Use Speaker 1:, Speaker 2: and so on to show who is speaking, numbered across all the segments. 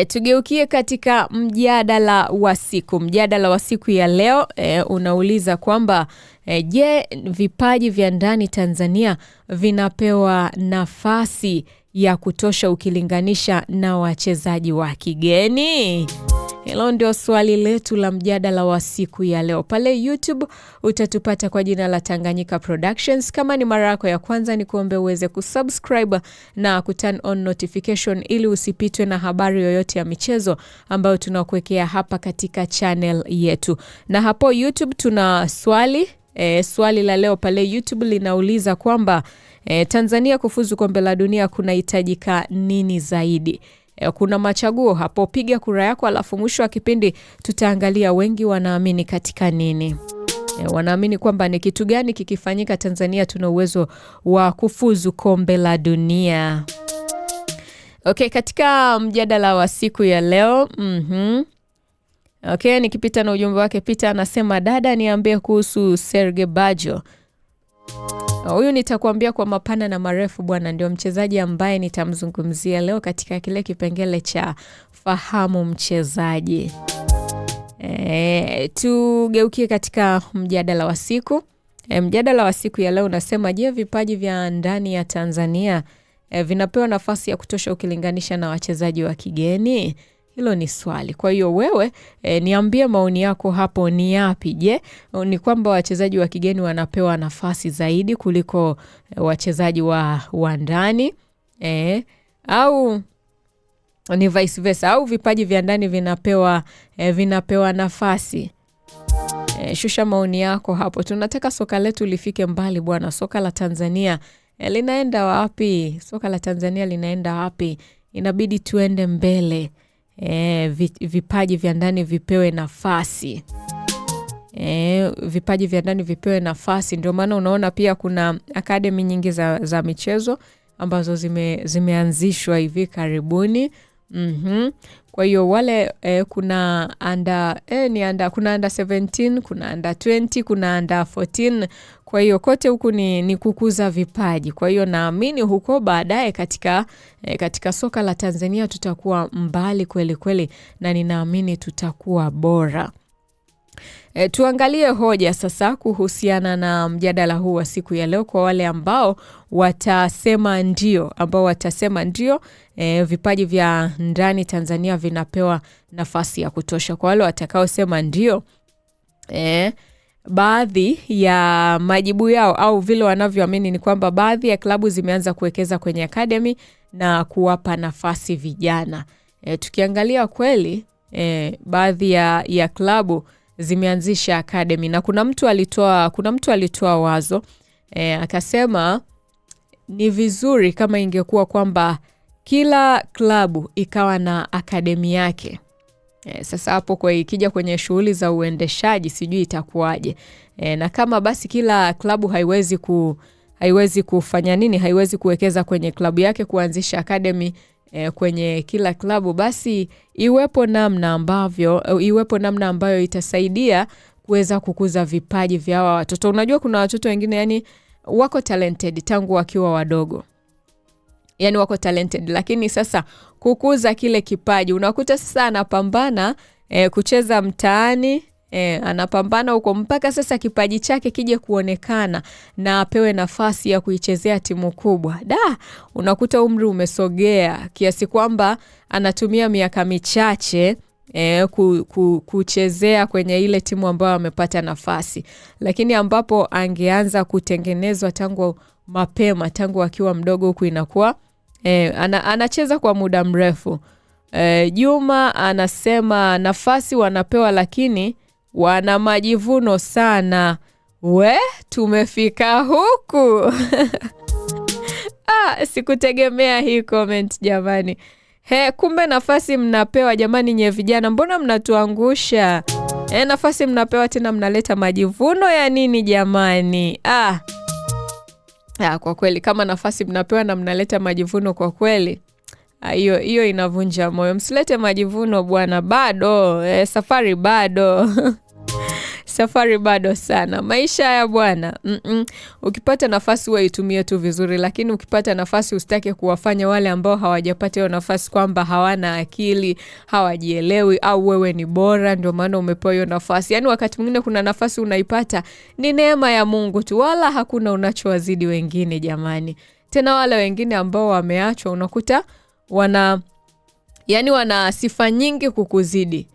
Speaker 1: Tugeukie katika mjadala wa siku. Mjadala wa siku ya leo unauliza kwamba je, vipaji vya ndani Tanzania vinapewa nafasi ya kutosha ukilinganisha na wachezaji wa kigeni? Hilo ndio swali letu la mjadala wa siku ya leo. Pale YouTube utatupata kwa jina la Tanganyika Productions. Kama ni mara yako ya kwanza, ni kuombe uweze kusubscribe na kuturn on notification ili usipitwe na habari yoyote ya michezo ambayo tunakuwekea hapa katika channel yetu. Na hapo YouTube tuna swali. Swali la leo pale YouTube linauliza kwamba Tanzania kufuzu kombe la dunia kunahitajika nini zaidi? Kuna machaguo hapo, piga kura yako, alafu mwisho wa kipindi tutaangalia wengi wanaamini katika nini. Wanaamini kwamba ni kitu gani kikifanyika Tanzania tuna uwezo wa kufuzu kombe la dunia. Okay, katika mjadala wa siku ya leo, okay, nikipita na ujumbe wake. Peter anasema, dada niambie kuhusu Serge Bajo. Huyu nitakuambia kwa mapana na marefu bwana, ndio mchezaji ambaye nitamzungumzia leo katika kile kipengele cha fahamu mchezaji. Tugeukie katika mjadala wa siku. Mjadala wa siku ya leo unasema, je, vipaji vya ndani ya Tanzania vinapewa nafasi ya kutosha ukilinganisha na wachezaji wa kigeni? Hilo ni swali. Kwa hiyo wewe niambie maoni yako hapo ni yapi. Je, ni kwamba wachezaji wa kigeni wanapewa nafasi zaidi kuliko wachezaji wa ndani? Au ni vice versa, au vipaji vya ndani vinapewa nafasi? Shusha maoni yako hapo. Tunataka soka letu lifike mbali bwana. Soka la Tanzania linaenda wapi? Soka la Tanzania linaenda wapi? Inabidi tuende mbele. Vipaji vya ndani vipewe nafasi. Vipaji vya ndani vipewe nafasi. Ndio maana unaona pia kuna academy nyingi za michezo ambazo zimeanzishwa hivi karibuni. Kwa hiyo wale kuna kuna under 17, kuna under 20, kuna under 14. Kwa hiyo kote huku ni kukuza vipaji. Kwa hiyo naamini huko baadaye katika soka la Tanzania tutakuwa mbali kweli kweli, na ninaamini tutakuwa bora. Tuangalie hoja sasa kuhusiana na mjadala huu wa siku ya leo. Kwa wale ambao watasema ndio, vipaji vya ndani Tanzania vinapewa nafasi ya kutosha. Kwa wale watakao sema ndio, baadhi ya majibu yao au vile wanavyoamini ni kwamba baadhi ya klabu zimeanza kuwekeza kwenye academy na kuwapa nafasi vijana. Tukiangalia kweli, baadhi ya klabu zimeanzisha academy, na kuna mtu alitoa wazo akasema ni vizuri kama ingekuwa kwamba kila klabu ikawa na academy yake. Sasa hapo kwa ikija kwenye shughuli za uendeshaji sijui itakuwaje. Na kama basi kila klabu haiwezi kufanya nini, haiwezi kuwekeza kwenye klabu yake kuanzisha academy kwenye kila klabu, basi iwepo namna ambayo itasaidia kuweza kukuza vipaji vya hawa watoto. Unajua kuna watoto wengine yani wako talented tangu wakiwa wadogo. Yani wako talented, lakini sasa kukuza kile kipaji unakuta sasa anapambana kucheza mtaani, anapambana huko mpaka sasa kipaji chake kije kuonekana na apewe nafasi ya kuichezea timu kubwa. Unakuta umri umesogea kiasi kwamba anatumia miaka michache kuchezea kwenye ile timu ambayo amepata nafasi, lakini ambapo angeanza kutengenezwa tangu mapema, tangu akiwa mdogo, huku inakuwa anacheza kwa muda mrefu. Juma anasema nafasi wanapewa lakini wana majivuno sana. Tumefika huku. Sikutegemea hii comment jamani. Kumbe nafasi mnapewa jamani, nye vijana, mbona mnatuangusha? Nafasi mnapewa tena mnaleta majivuno ya nini jamani? Kwa kweli kama nafasi mnapewa na mnaleta majivuno, kwa kweli hiyo inavunja moyo. Msilete majivuno bwana, bado safari bado. Safari bado sana. Maisha ya bwana. Ukipata nafasi wewe itumie tu vizuri, lakini ukipata nafasi usitake kuwafanya wale ambao hawajapata hiyo nafasi kwamba hawana akili, hawajielewi au wewe ni bora ndio maana umepewa hiyo nafasi. Yaani wakati mwingine kuna nafasi unaipata ni neema ya Mungu tu, wala hakuna unachowazidi wengine jamani. Tena wale wengine ambao wameachwa unakuta wana sifa nyingi kukuzidi.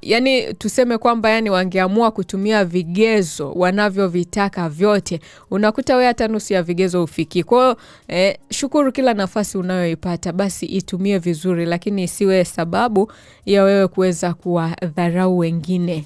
Speaker 1: Yani tuseme kwamba yani wangeamua kutumia vigezo wanavyovitaka vyote, unakuta wewe hata nusu ya vigezo ufiki. Kwa hiyo shukuru kila nafasi unayoipata, basi itumie vizuri, lakini isiwe sababu ya wewe kuweza kuwadharau wengine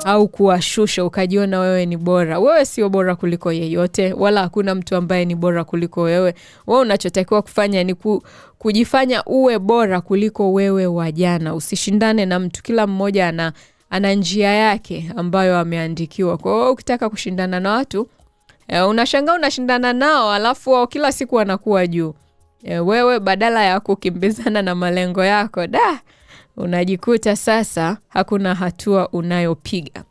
Speaker 1: au kuwashusha ukajiona wewe ni bora. Wewe sio bora kuliko yeyote, wala hakuna mtu ambaye ni bora kuliko wewe. Wewe unachotakiwa kufanya ni kujifanya uwe bora kuliko wewe wa jana. Usishindane na mtu, kila mmoja ana njia yake ambayo ameandikiwa. Kwa hiyo ukitaka kushindana na watu, unashangaa unashindana nao alafu wao kila siku wanakuwa juu. Wewe badala ya kukimbizana na malengo yako, unajikuta sasa hakuna hatua unayopiga.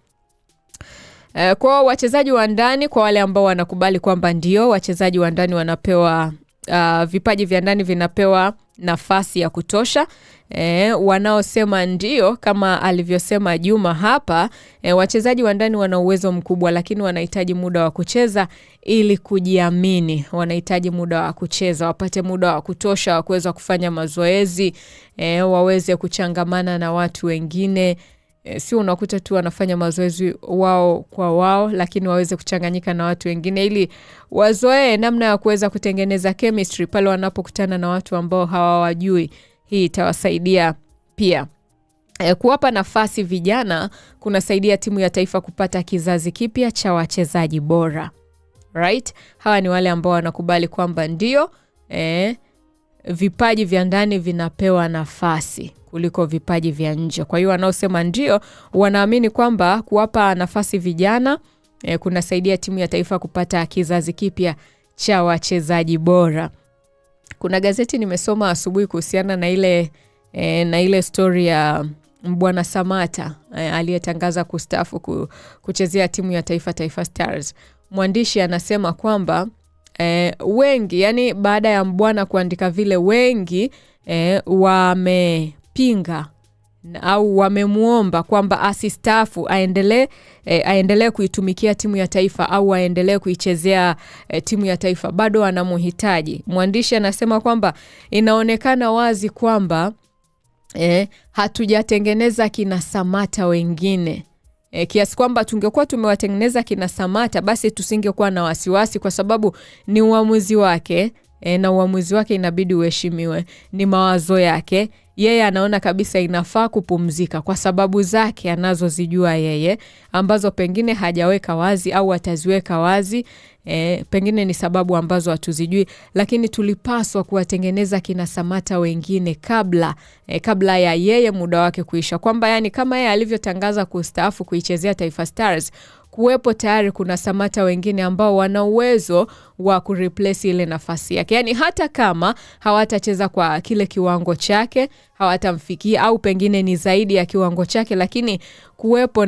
Speaker 1: Kwa wachezaji wa ndani, kwa wale ambao wanakubali kwamba ndio wachezaji wa ndani wanapewa vipaji vya ndani vinapewa nafasi ya kutosha, wanaosema ndio kama alivyosema Juma hapa, wachezaji wa ndani wana uwezo mkubwa lakini wanahitaji muda wa kucheza ili kujiamini. Wanahitaji muda wa kucheza, wapate muda wa kutosha wa kuweza kufanya mazoezi, waweze kuchangamana na watu wengine. Sio unakuta tu wanafanya mazoezi wao kwa wao, lakini waweze kuchanganyika na watu wengine ili wazoee namna ya kuweza kutengeneza chemistry pale wanapokutana na watu ambao hawawajui. Hii itawasaidia pia. Kuwapa nafasi vijana kunasaidia timu ya taifa kupata kizazi kipya cha wachezaji bora. Right? Hawa ni wale ambao wanakubali kwamba ndio vipaji vya ndani vinapewa nafasi kuliko vipaji vya nje. Kwa hiyo wanaosema ndio wanaamini kwamba kuwapa nafasi vijana kunasaidia timu ya taifa kupata kizazi kipya cha wachezaji bora. Kuna gazeti nimesoma asubuhi kuhusiana na ile story ya Mbwana Samata aliyetangaza kustaafu kuchezea timu ya taifa, Taifa Stars. Mwandishi anasema kwamba wengi, yani baada ya Mbwana kuandika vile, wengi wamepinga au wamemuomba kwamba asistaafu, aendelee kuitumikia timu ya taifa au aendelee kuichezea timu ya taifa. Bado anamuhitaji. Mwandishi anasema kwamba inaonekana wazi kwamba hatujatengeneza kina Samata wengine. Kiasi kwamba tungekuwa tumewatengeneza kina Samata basi tusingekuwa na wasiwasi, kwa sababu ni uamuzi wake, na uamuzi wake inabidi uheshimiwe. Ni mawazo yake. Yeye anaona kabisa inafaa kupumzika kwa sababu zake anazozijua yeye, ambazo pengine hajaweka wazi au ataziweka wazi. Pengine ni sababu ambazo hatuzijui, lakini tulipaswa kuwatengeneza kina Samata wengine kabla ya yeye muda wake kuisha. Kwamba yani kama yeye alivyotangaza kustaafu kuichezea Taifa Stars, kuwepo tayari kuna Samata wengine ambao wana uwezo wa kureplace ile nafasi yake. Yani hata kama hawatacheza kwa kile kiwango chake, hawatamfikia au pengine ni zaidi ya kiwango chake, lakini kuwepo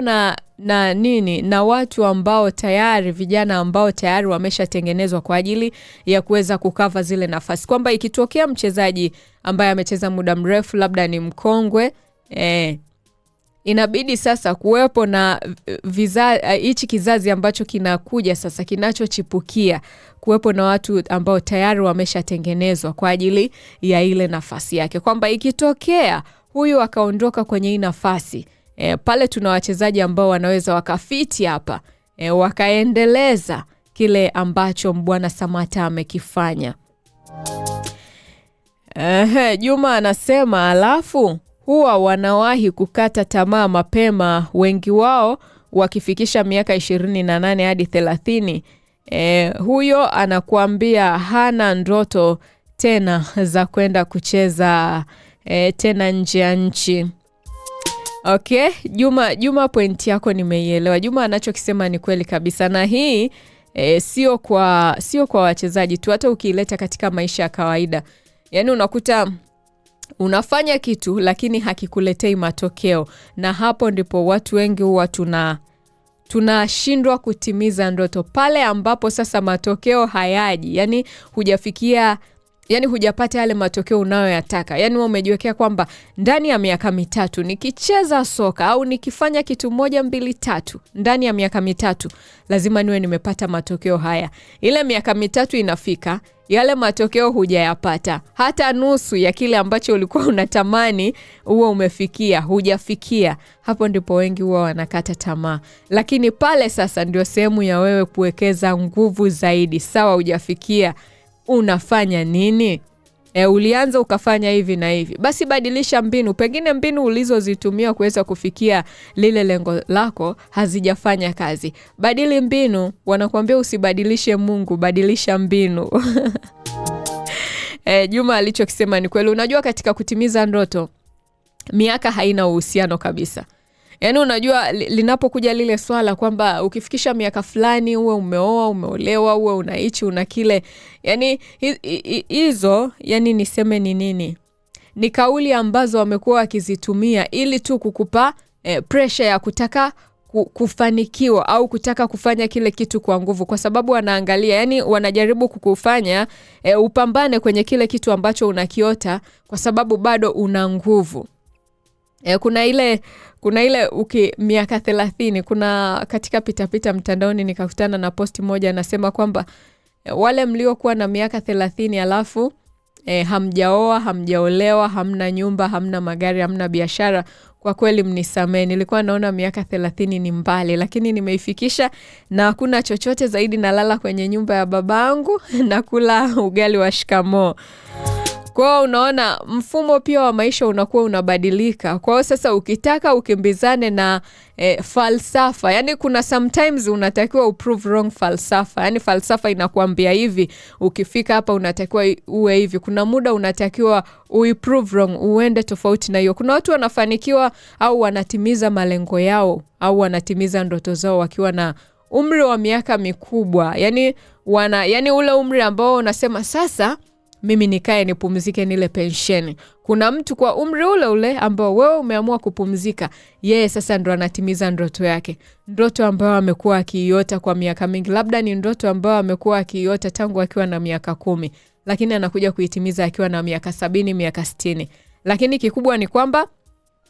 Speaker 1: na watu ambao tayari, vijana ambao tayari wameshatengenezwa kwa ajili ya kuweza kukava zile nafasi. Kwamba ikitokea mchezaji ambaye amecheza muda mrefu, labda ni mkongwe, inabidi sasa kuwepo na hichi kizazi ambacho kinakuja sasa, kinachochipukia, kuwepo na watu ambao tayari wameshatengenezwa kwa ajili ya ile nafasi yake. Kwamba ikitokea huyu akaondoka kwenye hii nafasi, pale tuna wachezaji ambao wanaweza wakafiti hapa, wakaendeleza kile ambacho Mbwana Samata amekifanya. Juma anasema alafu huwa wanawahi kukata tamaa mapema, wengi wao wakifikisha miaka 28 hadi 30. Huyo anakuambia hana ndoto tena za kwenda kucheza tena nje ya nchi. Okay, Juma pointi yako nimeielewa. Juma anachokisema ni kweli kabisa, na hii sio kwa wachezaji tu, hata ukiileta katika maisha ya kawaida. Yani unakuta unafanya kitu lakini hakikuletei matokeo, na hapo ndipo watu wengi huwa tunashindwa kutimiza ndoto. Pale ambapo sasa matokeo hayaji, yani hujafikia, yani hujapata yale matokeo unayoyataka. Yani wewe umejiwekea kwamba ndani ya miaka 3 nikicheza soka au nikifanya kitu 1 2 3 ndani ya miaka 3 lazima niwe nimepata matokeo haya. Ile miaka 3 inafika, yale matokeo hujayapata, hata nusu ya kile ambacho ulikuwa unatamani uwe umefikia, hujafikia. Hapo ndipo wengi huwa wanakata tamaa. Lakini pale sasa ndio sehemu ya wewe kuwekeza nguvu zaidi. Sawa, hujafikia, unafanya nini? Ulianza ukafanya hivi na hivi, basi badilisha mbinu. Pengine mbinu ulizozitumia kuweza kufikia lile lengo lako hazijafanya kazi. Badili mbinu. Wanakuambia usibadilishe Mungu, badilisha mbinu. Juma alichokisema ni kweli. Unajua katika kutimiza ndoto, miaka haina uhusiano kabisa. Yani unajua linapokuja lile swala kwamba ukifikisha miaka fulani uwe umeoa, umeolewa, uwe unaishi, una kile. Yani hizo, yani niseme ni nini? Ni kauli ambazo wamekuwa wakizitumia ili tu kukupa pressure ya kutaka kufanikiwa au kutaka kufanya kile kitu kwa nguvu, kwa sababu wanaangalia, yani wanajaribu kukufanya upambane kwenye kile kitu ambacho unakiota kwa sababu bado una nguvu. Kuna ile miaka 30, kuna katika pitapita mtandaoni nikakutana na posti moja anasema kwamba wale mliokuwa na miaka 30 alafu hamjaoa, hamjaolewa, hamna nyumba, hamna magari, hamna biashara, kwa kweli mnisamee. Nilikuwa naona miaka 30 ni mbali, lakini nimeifikisha na hakuna chochote zaidi, nalala kwenye nyumba ya babangu na kula ugali wa shikamoo. Kwa unaona mfumo pia wa maisha unakuwa unabadilika. Kwa sasa ukitaka ukimbizane na falsafa, yani kuna sometimes unatakiwa uprove wrong falsafa. Yani falsafa inakuambia hivi, ukifika hapa unatakiwa uwe hivi. Kuna muda unatakiwa uiprove wrong, uende tofauti na hiyo. Kuna watu wanafanikiwa au wanatimiza malengo yao au wanatimiza ndoto zao wakiwa na umri wa miaka mikubwa. Yani ule umri ambao unasema sasa mimi nikae nipumzike nile pensheni. Kuna mtu kwa umri ule ambao wewe umeamua kupumzika, yeye sasa ndo anatimiza ndoto yake. Ndoto ambayo amekuwa akiiota kwa miaka mingi. Labda ni ndoto ambayo amekuwa akiiota tangu akiwa na miaka 10, lakini anakuja kuitimiza akiwa na miaka 70, miaka 60. Lakini kikubwa ni kwamba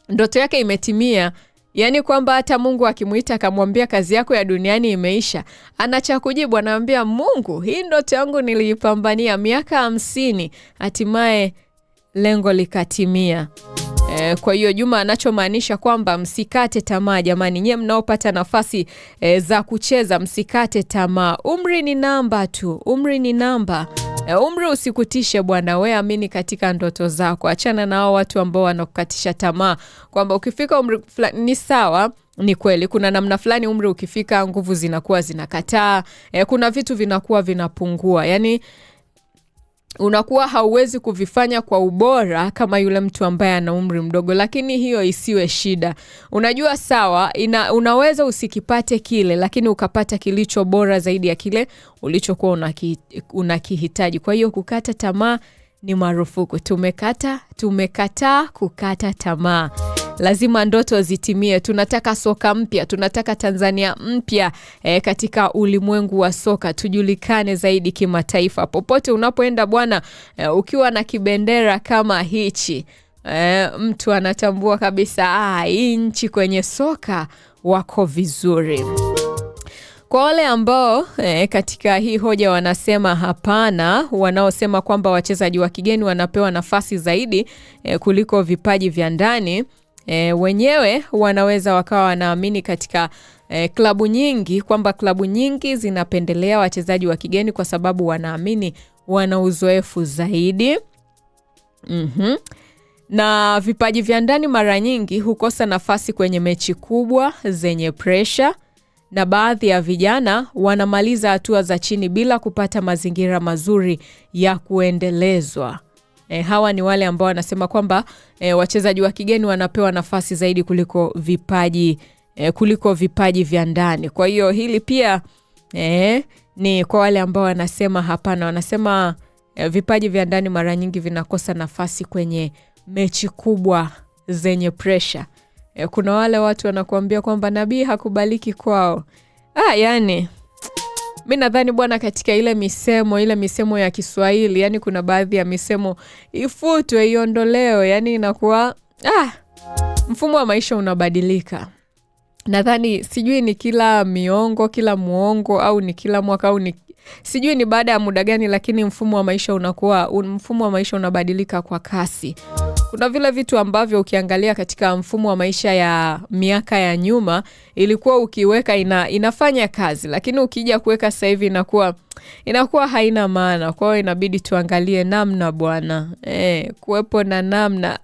Speaker 1: ndoto yake imetimia. Yani kwamba hata Mungu akimuita akamwambia kazi yako ya duniani imeisha, anacha kujibu, anaambia Mungu, hii ndoto yangu niliipambania miaka 50, hatimaye lengo likatimia. Kwa hiyo Juma anachomaanisha kwamba msikate tamaa jamani. Nyie mnaopata nafasi za kucheza, msikate tamaa. Umri ni namba tu, umri ni namba. Umri usikutishe bwana, wewe amini katika ndoto zako. Achana na hao watu ambao wanakukatisha tamaa kwamba ukifika umri fulani ni sawa. Ni kweli kuna namna fulani umri ukifika nguvu zinakuwa zinakataa, kuna vitu vinakuwa vinapungua. Yani unakuwa hauwezi kuvifanya kwa ubora kama yule mtu ambaye ana umri mdogo, lakini hiyo isiwe shida. Unajua sawa, unaweza usikipate kile, lakini ukapata kilicho bora zaidi ya kile ulichokuwa unakihitaji. Kwa hiyo kukata tamaa ni marufuku. Tumekataa kukata tamaa. Lazima ndoto zitimie. Tunataka soka mpya, tunataka Tanzania mpya katika ulimwengu wa soka. Tujulikane zaidi kimataifa. Popote unapoenda bwana, ukiwa na kibendera kama hichi, mtu anatambua kabisa hii nchi kwenye soka wako vizuri. Kwa wale ambao katika hii hoja wanasema hapana, wanaosema kwamba wachezaji wa kigeni wanapewa nafasi zaidi kuliko vipaji vya ndani, wenyewe wanaweza wakawa wanaamini katika klabu nyingi kwamba klabu nyingi zinapendelea wachezaji wa kigeni kwa sababu wanaamini wana uzoefu zaidi. Na vipaji vya ndani mara nyingi hukosa nafasi kwenye mechi kubwa zenye pressure, na baadhi ya vijana wanamaliza hatua za chini bila kupata mazingira mazuri ya kuendelezwa. Hawa ni wale ambao wanasema kwamba wachezaji wa kigeni wanapewa nafasi zaidi kuliko vipaji vya ndani. Kwa hiyo hili pia ni kwa wale ambao wanasema hapana, wanasema vipaji vya ndani mara nyingi vinakosa nafasi kwenye mechi kubwa zenye pressure. Kuna wale watu wanakuambia kwamba nabii hakubaliki kwao. Yani mimi nadhani bwana, katika ile misemo ya Kiswahili, yani kuna baadhi ya misemo ifutwe, iondolewe, yani inakuwa mfumo wa maisha unabadilika. Nadhani sijui ni kila muongo au ni kila mwaka au ni sijui ni baada ya muda gani, lakini mfumo wa maisha unabadilika kwa kasi. Kuna vile vitu ambavyo ukiangalia katika mfumo wa maisha ya miaka ya nyuma ilikuwa ukiweka inafanya kazi, lakini ukija kuweka sasa hivi inakuwa haina maana. Kwa hiyo inabidi tuangalie namna bwana. Kuwepo na namna.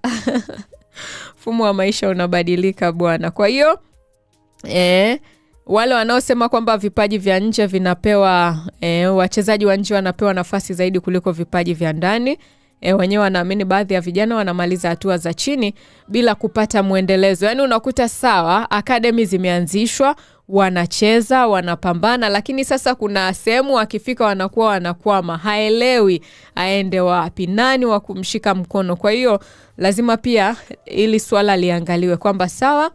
Speaker 1: Mfumo wa maisha unabadilika bwana. Kwa hiyo wale wanaosema kwamba vipaji vya nje vinapewa wachezaji wa nje wanapewa nafasi zaidi kuliko vipaji vya ndani, wenyewe wanaamini baadhi ya vijana wanamaliza hatua za chini bila kupata muendelezo. Yani unakuta sawa, academy zimeanzishwa, wanacheza, wanapambana, lakini sasa kuna sehemu akifika wanakwama, haelewi aende wapi, nani wa kumshika mkono. Kwa hiyo lazima pia ili swala liangaliwe kwamba sawa,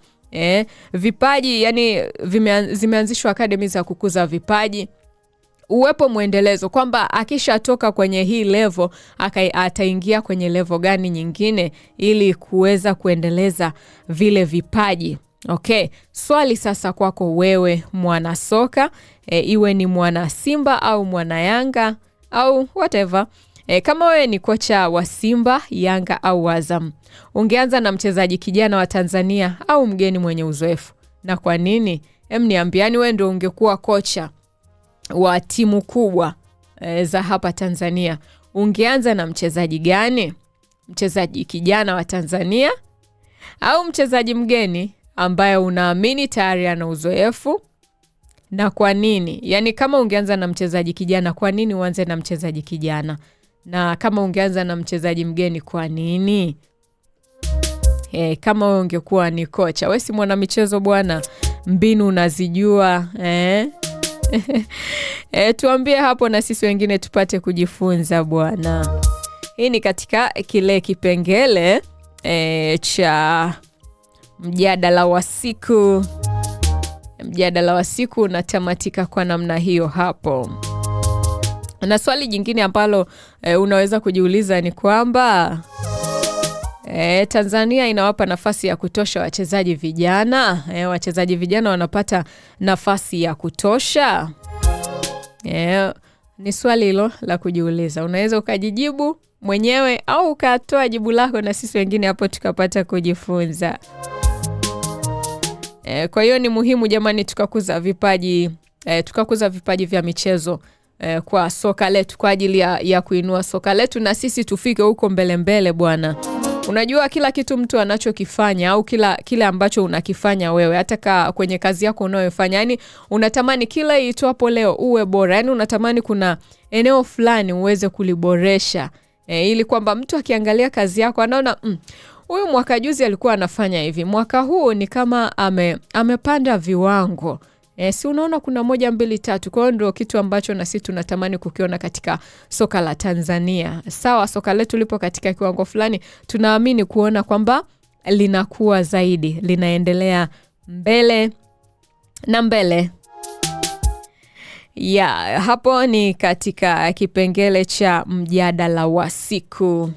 Speaker 1: vipaji yani zimeanzishwa academy za kukuza vipaji, uwepo muendelezo kwamba akishatoka kwenye hii level ataingia kwenye level gani nyingine ili kuweza kuendeleza vile vipaji. Okay, swali sasa kwako wewe mwana soka, iwe ni mwana Simba au mwana Yanga au whatever. Kama wewe ni kocha wa Simba, Yanga au Azam, ungeanza na mchezaji kijana wa Tanzania au mgeni mwenye uzoefu, na kwa nini? Niambiani, wewe ndio ungekuwa kocha wa timu kubwa za hapa Tanzania, ungeanza na mchezaji gani? Mchezaji kijana wa Tanzania au mchezaji mgeni ambaye unaamini tayari ana uzoefu, na kwa nini? Yani kama ungeanza na mchezaji kijana, kwa nini uanze na mchezaji kijana? Na kama ungeanza na mchezaji mgeni, kwa nini? Kama wewe ungekuwa ni kocha, wewe si mwana michezo bwana, mbinu unazijua. Tuambie hapo na sisi wengine tupate kujifunza bwana. Hii ni katika kile kipengele cha mjadala wa siku. Mjadala wa siku unatamatika kwa namna hiyo hapo. Na swali jingine ambalo unaweza kujiuliza ni kwamba Tanzania inawapa nafasi ya kutosha wachezaji vijana? Wachezaji vijana wanapata nafasi ya kutosha? Ni swali hilo la kujiuliza. Unaweza ukajijibu mwenyewe au ukatoa jibu lako na sisi wengine hapo tukapata kujifunza. Kwa hiyo ni muhimu jamani tukakuza vipaji vya michezo kwa soka letu, kwa ajili ya kuinua soka letu na sisi tufike huko mbele bwana. Unajua kila kitu mtu anachokifanya au kile ambacho unakifanya wewe, hata kwenye kazi yako unayofanya, yani unatamani kila itwapo leo uwe bora. Yani unatamani kuna eneo fulani uweze kuliboresha, ili kwamba mtu akiangalia kazi yako anaona huyu mwaka juzi alikuwa anafanya hivi, mwaka huu ni kama amepanda viwango. Si unaona kuna 1 2 3. Kwa hiyo ndio kitu ambacho na sisi tunatamani kukiona katika soka la Tanzania. Sawa, soka letu lipo katika kiwango fulani, tunaamini kuona kwamba linakuwa zaidi, linaendelea mbele na mbele. Hapo ni katika kipengele cha mjadala wa siku.